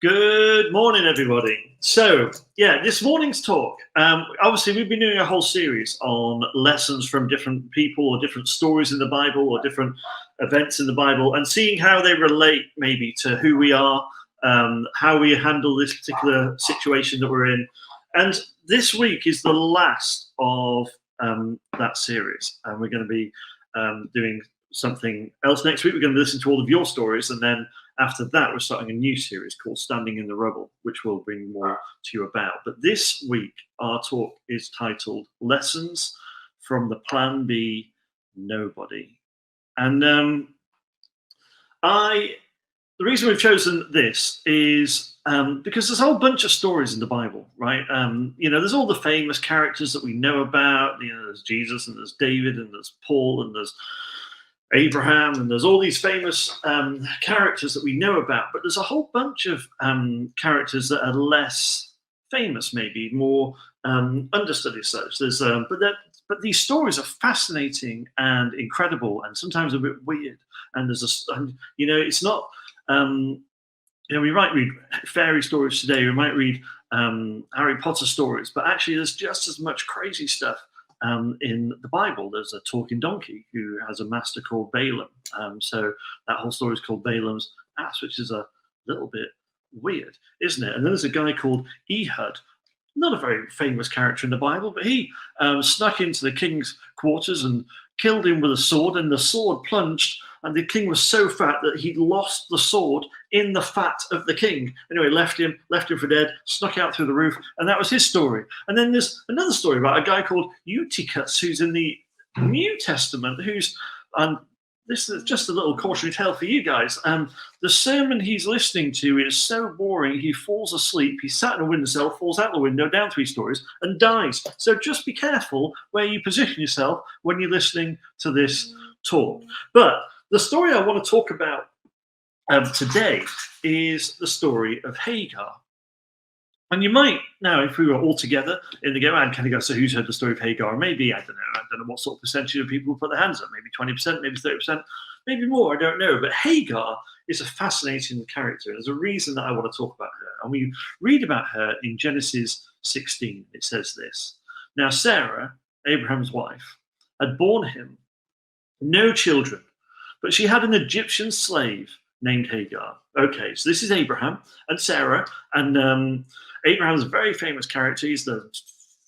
Good morning, everybody. So, this morning's talk, obviously, we've been doing a whole series on lessons from different people or different stories in the Bible or different events in the Bible and seeing how they relate maybe to who we are, how we handle this particular situation that we're in. And this week is the last of that series. And we're going to be doing something else next week. We're going to listen to all of your stories, and then after that, we're starting a new series called Standing in the Rubble, which we'll bring more to you about. But this week, our talk is titled Lessons from the Plan B Nobody. And the reason we've chosen this is because there's a whole bunch of stories in the Bible, right? There's all the famous characters that we know about. There's Jesus, and there's David, and there's Paul, and there's Abraham, and there's all these famous characters that we know about, but there's a whole bunch of characters that are less famous, maybe more understudied as such. But these stories are fascinating and incredible, and sometimes a bit weird. And it's not. We might read fairy stories today. We might read Harry Potter stories, but actually, there's just as much crazy stuff. In the Bible, there's a talking donkey who has a master called Balaam. So that whole story is called Balaam's ass, which is a little bit weird, isn't it? And then there's a guy called Ehud, not a very famous character in the Bible, but he snuck into the king's quarters and killed him with a sword, and the sword plunged, and the king was so fat that he lost the sword in the fat of the king. Anyway, left him for dead, snuck out through the roof, and that was his story. And then there's another story about a guy called Eutychus, who's in the New Testament, this is just a little cautionary tale for you guys. The sermon he's listening to is so boring, he falls asleep, he's sat in a windowsill, falls out the window, down 3 stories, and dies. So just be careful where you position yourself when you're listening to this talk. But the story I want to talk about today is the story of Hagar. And you might now, if we were all together in the game, I'd kind of go, so who's heard the story of Hagar? Maybe, I don't know what sort of percentage of people put their hands up, maybe 20%, maybe 30%, maybe more, I don't know. But Hagar is a fascinating character. There's a reason that I want to talk about her. And we read about her in Genesis 16. It says this: Now Sarah, Abraham's wife, had borne him no children, but she had an Egyptian slave named Hagar. Okay, so this is Abraham and Sarah, and Abraham's a very famous character. He's the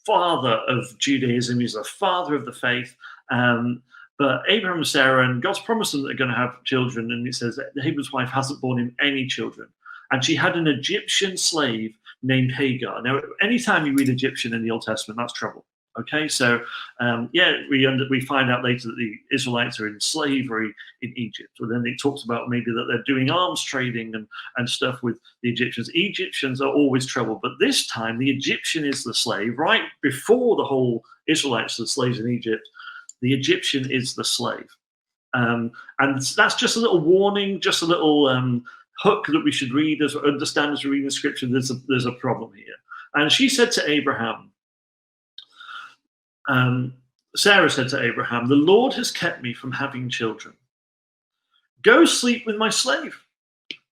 father of Judaism. He's the father of the faith. But Abraham and Sarah, and God's promised them that they're going to have children, and it says that Abraham's wife hasn't borne him any children. And she had an Egyptian slave named Hagar. Now, anytime you read Egyptian in the Old Testament, that's trouble. Okay, so we find out later that the Israelites are in slavery in Egypt. But then it talks about maybe that they're doing arms trading and stuff with the Egyptians. Egyptians are always trouble, but this time the Egyptian is the slave. Right before the whole Israelites are the slaves in Egypt, the Egyptian is the slave. And that's just a little warning, just a little hook that we should read as understand as we read the scripture. There's a problem here. And she said to Abraham, Sarah said to Abraham, "The Lord has kept me from having children. Go sleep with my slave.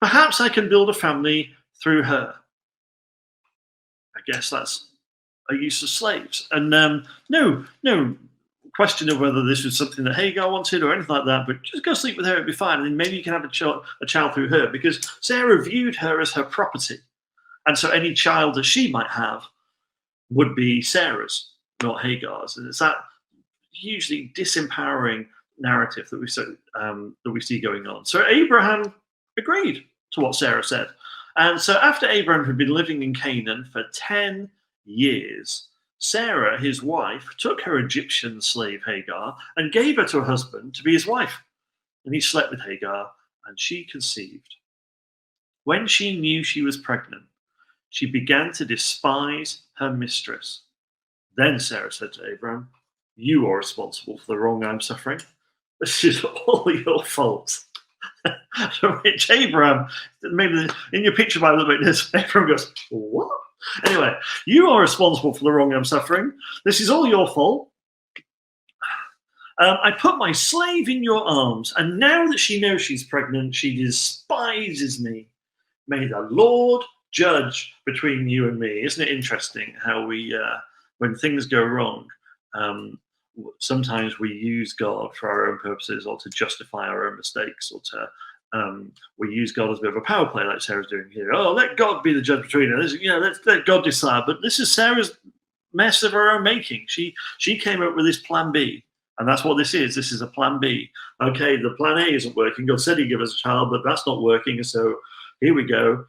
Perhaps I can build a family through her." I guess that's a use of slaves. And no question of whether this was something that Hagar wanted or anything like that, but just go sleep with her, it'd be fine. And maybe you can have a child through her, because Sarah viewed her as her property. And so any child that she might have would be Sarah's, not Hagar's. And it's that hugely disempowering narrative that we see going on. So Abraham agreed to what Sarah said. And so after Abraham had been living in Canaan for 10 years, Sarah, his wife, took her Egyptian slave Hagar and gave her to her husband to be his wife. And he slept with Hagar, and she conceived. When she knew she was pregnant, she began to despise her mistress. Then Sarah said to Abraham, "You are responsible for the wrong I'm suffering. This is all your fault." To which Abraham, maybe in your picture Bible, Abraham goes, "What?" Anyway, "You are responsible for the wrong I'm suffering. This is all your fault. I put my slave in your arms, and now that she knows she's pregnant, she despises me. May the Lord judge between you and me. Isn't it interesting how we, when things go wrong, um, sometimes we use God for our own purposes or to justify our own mistakes or to we use God as a bit of a power play like Sarah's doing here. Oh, let God be the judge between us. Let God decide. But this is Sarah's mess of her own making. She came up with this plan B. And that's what this is. This is a plan B. Okay, the plan A isn't working. God said he'd give us a child, but that's not working. And so here we go.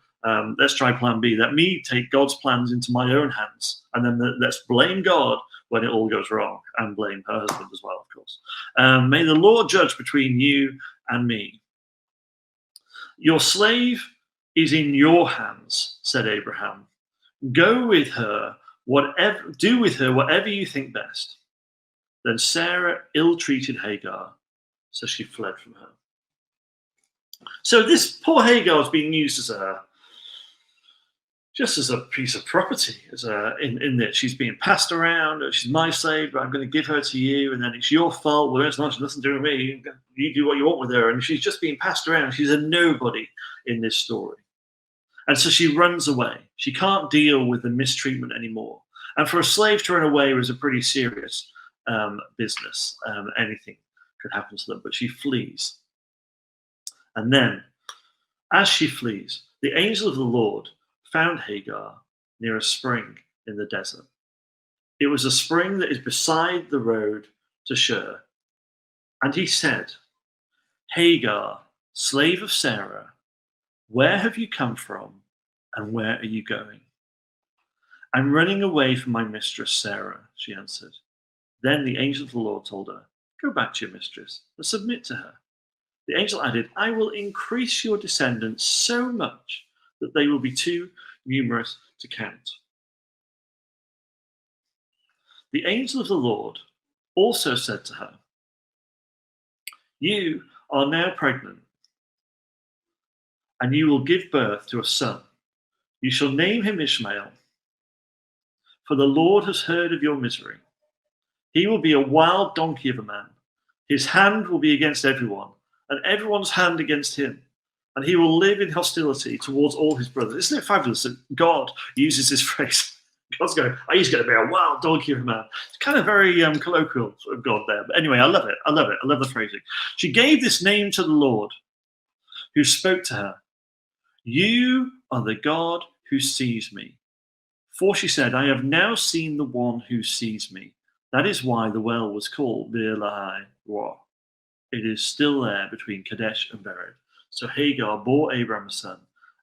Let's try plan B. Let me take God's plans into my own hands. And then let's blame God when it all goes wrong and blame her husband as well, of course. May the Lord judge between you and me. Your slave is in your hands, said Abraham. Go with her, do with her whatever you think best. Then Sarah ill-treated Hagar, so she fled from her. So this poor Hagar is being used as just as a piece of property, in that she's being passed around. She's my slave, but I'm going to give her to you, and then it's your fault. Well, it's not. She doesn't do with me. You do what you want with her, and she's just being passed around. She's a nobody in this story, and so she runs away. She can't deal with the mistreatment anymore. And for a slave to run away was a pretty serious business. Anything could happen to them, but she flees. And then, as she flees, the angel of the Lord found Hagar near a spring in the desert. It was a spring that is beside the road to Shur. And he said, Hagar, slave of Sarah, where have you come from and where are you going? I'm running away from my mistress Sarah, she answered. Then the angel of the Lord told her, go back to your mistress and submit to her. The angel added, I will increase your descendants so much that they will be too numerous to count. The angel of the Lord also said to her, you are now pregnant, and you will give birth to a son. You shall name him Ishmael, for the Lord has heard of your misery. He will be a wild donkey of a man. His hand will be against everyone, and everyone's hand against him. And he will live in hostility towards all his brothers. Isn't it fabulous that God uses this phrase? God's going, he's going to be a wild donkey of a man. It's kind of very colloquial sort of God there. But anyway, I love it. I love the phrasing. She gave this name to the Lord, who spoke to her. You are the God who sees me. For she said, I have now seen the one who sees me. That is why the well was called Beer Lahai Roi. It is still there between Kadesh and Bered. So Hagar bore Abraham a son,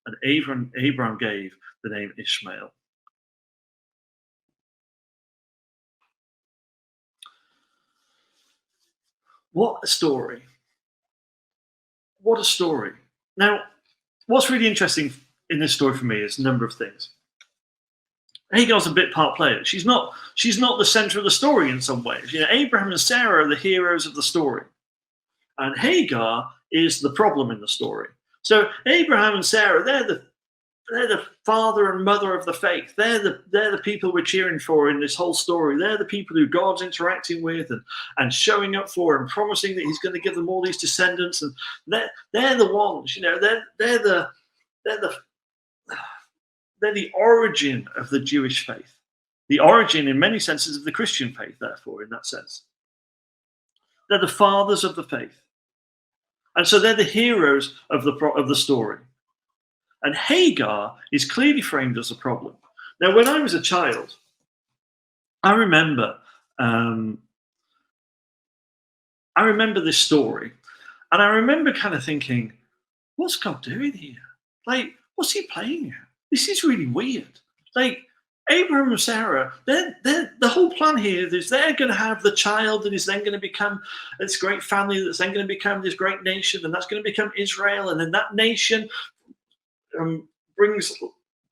and Abraham gave the name Ishmael. What a story. What a story. Now, what's really interesting in this story for me is a number of things. Hagar's a bit part player. She's not the center of the story in some ways. Abraham and Sarah are the heroes of the story. And Hagar is the problem in the story. So Abraham and Sarah, they're the father and mother of the faith. They're the people we're cheering for in this whole story. They're the people who God's interacting with and showing up for and promising that he's going to give them all these descendants. And they're the ones, they're the origin of the Jewish faith. The origin in many senses of the Christian faith, therefore, in that sense. They're the fathers of the faith. And so they're the heroes of the story. And Hagar is clearly framed as a problem. Now, when I was a child, I remember this story, and I remember kind of thinking, what's God doing here? Like, what's he playing here? This is really weird. Like, Abraham and Sarah, the whole plan here is they're going to have the child that is then going to become this great family that's then going to become this great nation, and that's going to become Israel, and then that nation brings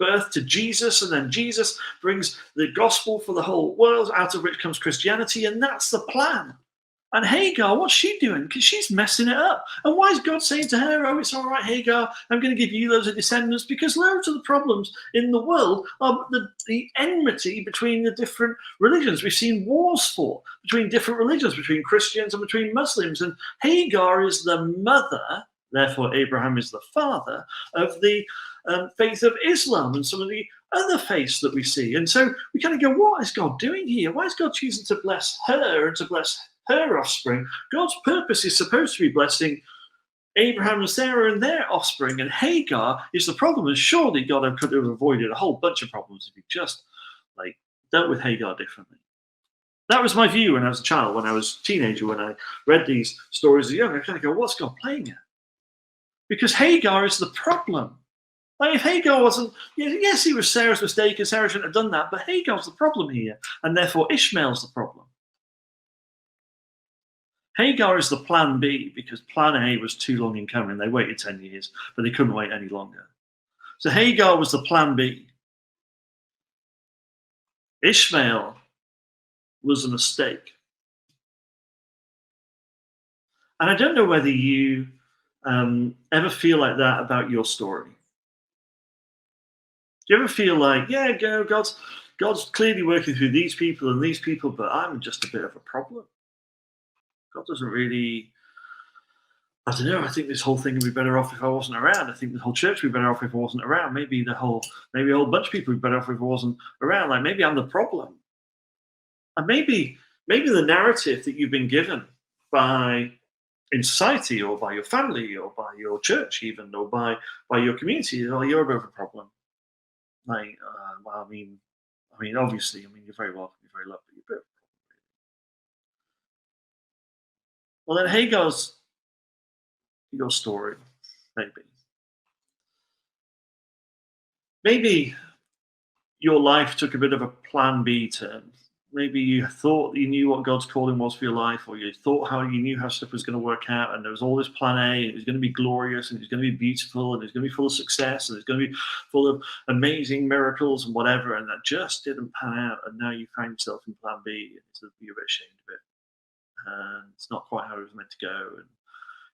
birth to Jesus, and then Jesus brings the gospel for the whole world, out of which comes Christianity, and that's the plan. And Hagar, what's she doing? Because she's messing it up. And why is God saying to her, oh, it's all right, Hagar, I'm going to give you loads of descendants? Because loads of the problems in the world are the enmity between the different religions. We've seen wars between different religions, between Christians and between Muslims. And Hagar is the mother Therefore, Abraham is the father of the faith of Islam and some of the other faiths that we see. And so we kind of go, what is God doing here? Why is God choosing to bless her and to bless her offspring? God's purpose is supposed to be blessing Abraham and Sarah and their offspring, and Hagar is the problem. And surely God could have avoided a whole bunch of problems if he just dealt with Hagar differently. That was my view when I was a child, when I was a teenager, when I read these stories as young. I kind of go, what's God playing at? Because Hagar is the problem. If Hagar wasn't, yes, he was Sarah's mistake, and Sarah shouldn't have done that, but Hagar's the problem here, and therefore Ishmael's the problem. Hagar is the plan B because plan A was too long in coming. They waited 10 years, but they couldn't wait any longer. So Hagar was the plan B. Ishmael was a mistake. And I don't know whether you ever feel like that about your story. Do you ever feel like, God's clearly working through these people and these people, but I'm just a bit of a problem? God doesn't really, I don't know, I think this whole thing would be better off if I wasn't around. I think the whole church would be better off if I wasn't around. Maybe a whole bunch of people would be better off if I wasn't around. Maybe I'm the problem. And maybe the narrative that you've been given in society or by your family or by your church even, or by your community, you're a bit of a problem. Obviously, you're very welcome, you're very lovely, you're a bit of a problem. Well, then Hagar's your story, maybe your life took a bit of a plan B turn. Maybe you thought you knew what God's calling was for your life, or you thought you knew how stuff was going to work out, and there was all this plan A, and it was going to be glorious, and it was going to be beautiful, and it was going to be full of success, and it was going to be full of amazing miracles and whatever, and that just didn't pan out, and now you find yourself in plan B, and you're a bit ashamed of it, and it's not quite how it was meant to go, and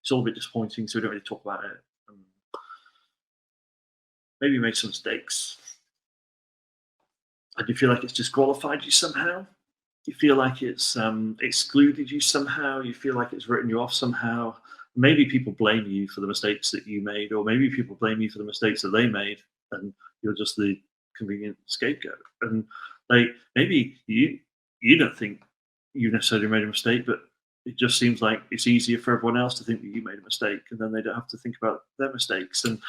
it's all a bit disappointing, so we don't really talk about it. And maybe you made some mistakes. And you feel like it's disqualified you somehow. You feel like it's excluded you somehow. You feel like it's written you off somehow. Maybe people blame you for the mistakes that you made, or maybe people blame you for the mistakes that they made, and you're just the convenient scapegoat. And maybe you don't think you necessarily made a mistake, but it just seems like it's easier for everyone else to think that you made a mistake, and then they don't have to think about their mistakes. And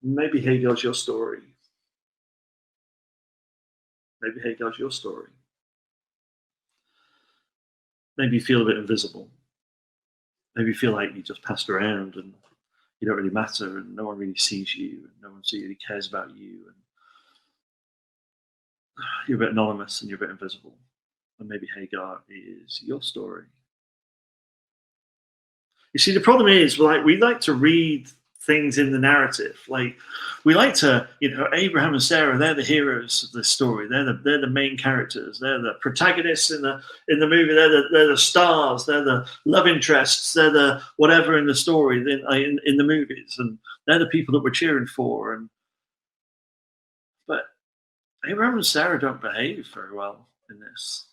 maybe Hagar's your story. Maybe Hagar's your story. Maybe you feel a bit invisible. Maybe you feel like you just passed around and you don't really matter, and no one really sees you, and no one really cares about you, and you're a bit anonymous and you're a bit invisible. And maybe Hagar is your story. You see, the problem is, we like to read things in the narrative. We like to, Abraham and Sarah, they're the heroes of this story. They're the main characters. They're the protagonists in the movie. They're the stars. They're the love interests. They're the whatever in the story in the movies, and they're the people that we're cheering for. But Abraham and Sarah don't behave very well in this.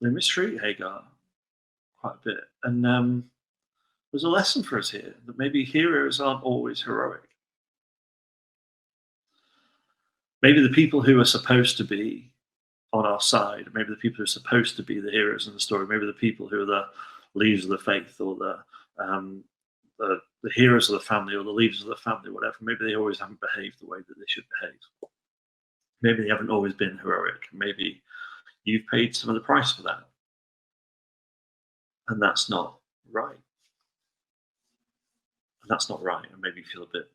They mistreat Hagar quite a bit, and there's a lesson for us here that maybe heroes aren't always heroic. Maybe the people who are supposed to be on our side, maybe the people who are supposed to be the heroes in the story, maybe the people who are the leaders of the faith, or the heroes of the family, or the leaders of the family, whatever, maybe they always haven't behaved the way that they should behave. Maybe they haven't always been heroic. Maybe you've paid some of the price for that. And that's not right. That's not right, and maybe you feel a bit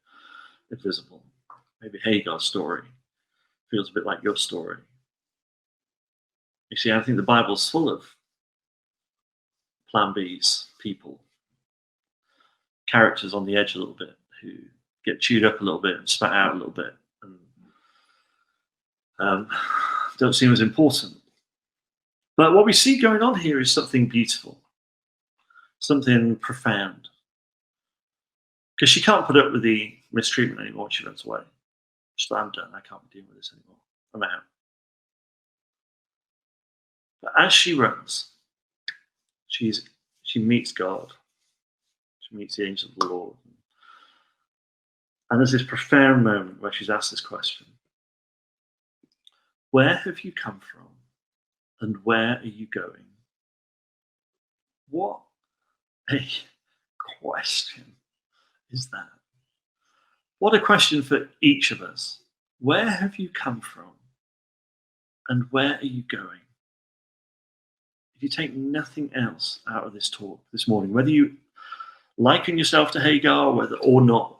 invisible. Maybe Hagar's story feels a bit like your story. You see, I think the Bible's full of plan Bs, people, characters on the edge a little bit, who get chewed up a little bit and spat out a little bit, and don't seem as important. But what we see going on here is something beautiful, something profound. Because she can't put up with the mistreatment anymore. She runs away. She's like, I'm done. I can't be dealing with this anymore. I'm out. But as she runs, she's She meets God. She meets the angel of the Lord. And there's this profound moment where she's asked this question: where have you come from and where are you going? What a question is that? What a question for each of us. Where have you come from and where are you going? If you take nothing else out of this talk this morning, whether you liken yourself to Hagar, whether or not,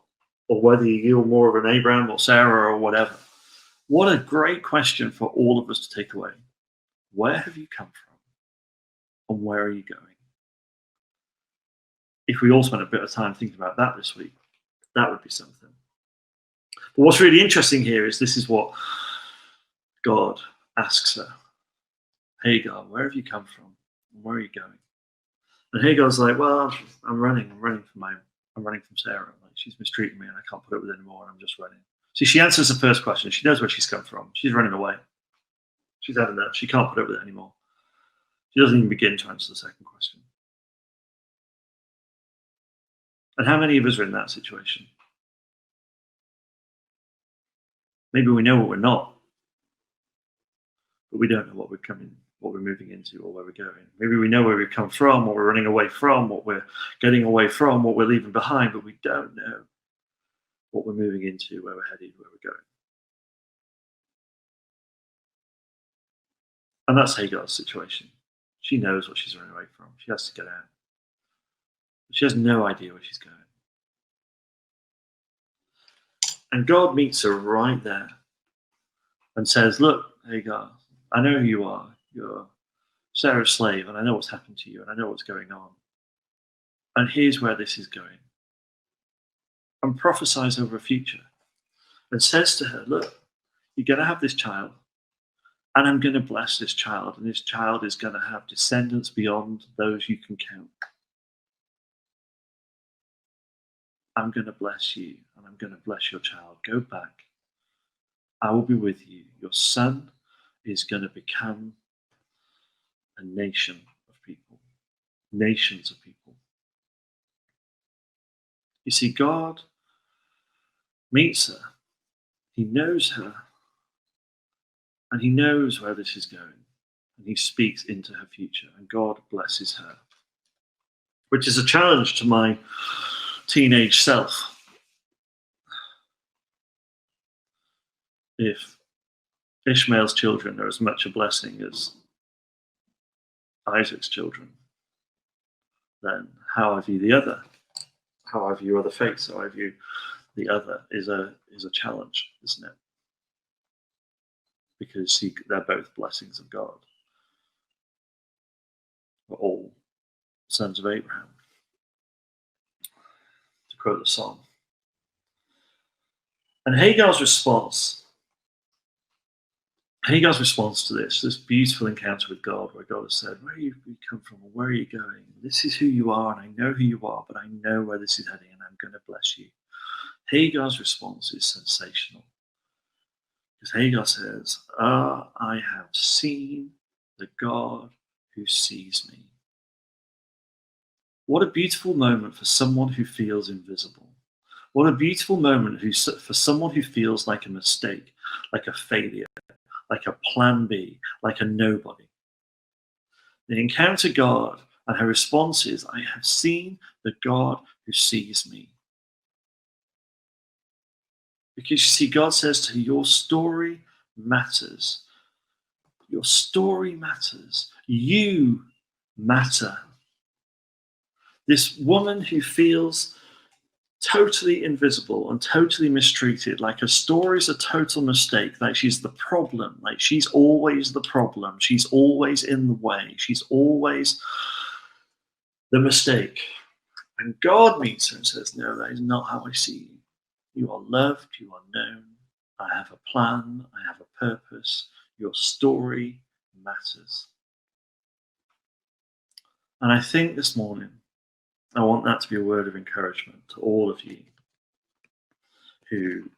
or whether you're more of an Abraham or Sarah or whatever, what a great question for all of us to take away. Where have you come from and where are you going? If we all spent a bit of time thinking about that this week, that would be something. But what's really interesting here is this is what God asks her. Hagar, where have you come from? Where are you going? And Hagar's like, well, I'm running from Sarah. Like, she's mistreating me and I can't put up with it anymore and I'm just running. See, she answers the first question. She knows where she's come from. She's running away. She's had enough. She can't put up with it anymore. She doesn't even begin to answer the second question. And how many of us are in that situation? Maybe we know what we're not, but we don't know what we're moving into or where we're going. Maybe we know where we've come from, what we're running away from, what we're getting away from, what we're leaving behind, but we don't know what we're moving into, where we're headed, where we're going. And that's Hagar's situation. She knows what she's running away from. She has to get out. But she has no idea where she's going. And God meets her right there and says, look, Hagar, I know who you are. You're Sarah's slave, and I know what's happened to you, and I know what's going on. And here's where this is going. And prophesies over a future. And says to her, look, you're going to have this child, and I'm going to bless this child, and this child is going to have descendants beyond those you can count. I'm going to bless you, and I'm going to bless your child. Go back. I will be with you. Your son is going to become a nation of people, nations of people. You see, God meets her. He knows her. And he knows where this is going. And he speaks into her future. And God blesses her. Which is a challenge to my teenage self. If Ishmael's children are as much a blessing as Isaac's children, then how I view the other, how I view other faiths, how I view the other is a challenge, isn't it? Because they're both blessings of God. We're all sons of Abraham, to quote the song. And Hagar's response to this beautiful encounter with God, where God has said, where you come from, and where are you going? This is who you are, and I know who you are, but I know where this is heading, and I'm going to bless you. Hagar's response is sensational. Because Hagar says, I have seen the God who sees me. What a beautiful moment for someone who feels invisible. What a beautiful moment for someone who feels like a mistake, like a failure, like a plan B, like a nobody. They encounter God, and her response is, I have seen the God who sees me. Because you see, God says to her, your story matters. Your story matters. You matter. This woman who feels totally invisible and totally mistreated, like her story's a total mistake, like she's the problem, like she's always the problem, she's always in the way, she's always the mistake. And God meets her and says, no, that is not how I see you. You are loved, you are known, I have a plan, I have a purpose, your story matters. And I think this morning, I want that to be a word of encouragement to all of you who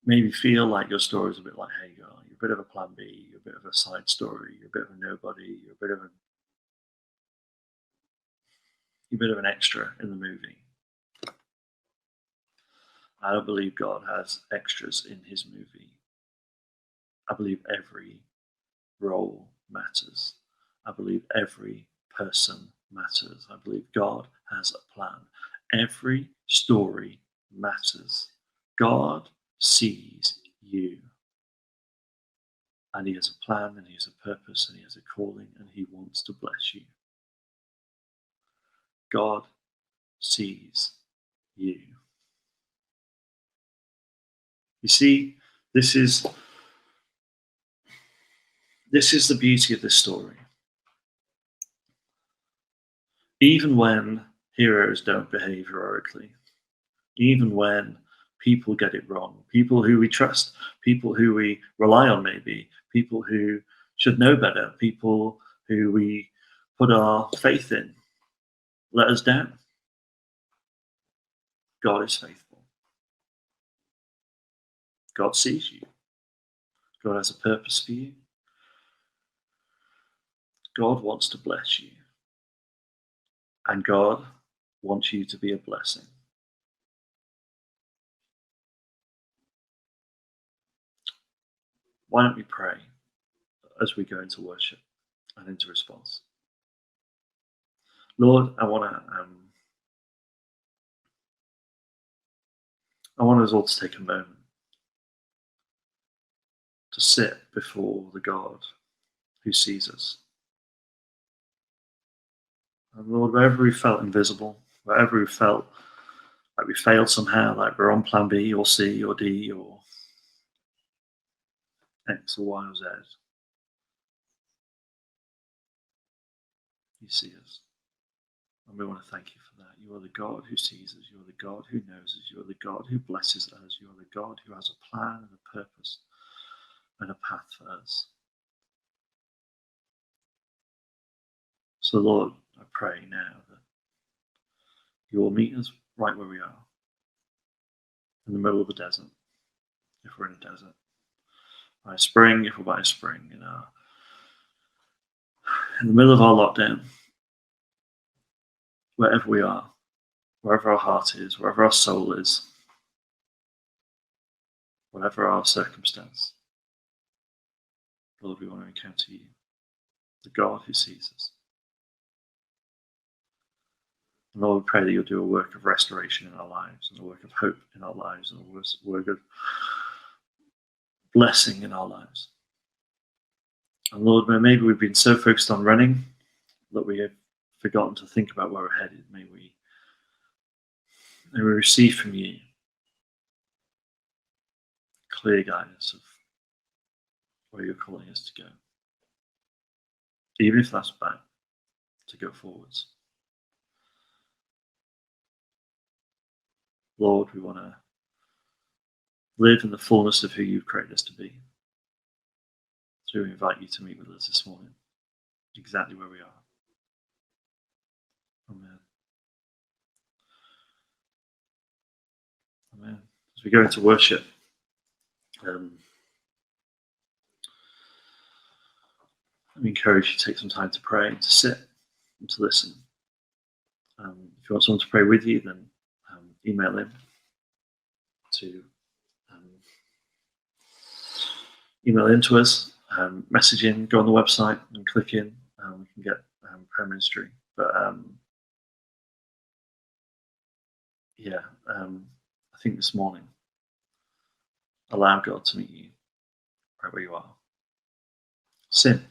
maybe feel like your story is a bit like Hagar. You're a bit of a plan B, you're a bit of a side story, you're a bit of a nobody, you're a bit of You're a bit of an extra in the movie. I don't believe God has extras in his movie. I believe every role matters. I believe every person matters. I believe God has a plan. Every story matters. God sees you. And he has a plan, and he has a purpose, and he has a calling, and he wants to bless you. God sees you. You see, this is the beauty of this story. Even when heroes don't behave heroically, even when people get it wrong, people who we trust, people who we rely on maybe, people who should know better, people who we put our faith in, let us down. God is faithful. God sees you. God has a purpose for you. God wants to bless you. And God wants you to be a blessing. Why don't we pray as we go into worship and into response? Lord, I want us all to take a moment to sit before the God who sees us. And Lord, wherever we felt invisible, wherever we felt like we failed somehow, like we're on plan B or C or D or X or Y or Z, you see us. And we want to thank you for that. You are the God who sees us. You are the God who knows us. You are the God who blesses us. You are the God who has a plan and a purpose and a path for us. So, Lord, I pray now that you will meet us right where we are, in the middle of the desert, if we're in a desert, by a spring, if we're by a spring, in the middle of our lockdown, wherever we are, wherever our heart is, wherever our soul is, whatever our circumstance, Lord, we want to encounter you, the God who sees us. And Lord, we pray that you'll do a work of restoration in our lives, and a work of hope in our lives, and a work of blessing in our lives. And Lord, maybe we've been so focused on running that we have forgotten to think about where we're headed. May we receive from you clear guidance of where you're calling us to go, even if that's back, to go forwards. Lord, we want to live in the fullness of who you've created us to be. So we invite you to meet with us this morning, exactly where we are. Amen. Amen. As we go into worship, let me encourage you to take some time to pray and to sit and to listen. If you want someone to pray with you, then email in to email into us, message in, go on the website and click in. We can get prayer ministry. But I think this morning, allow God to meet you right where you are. Sin.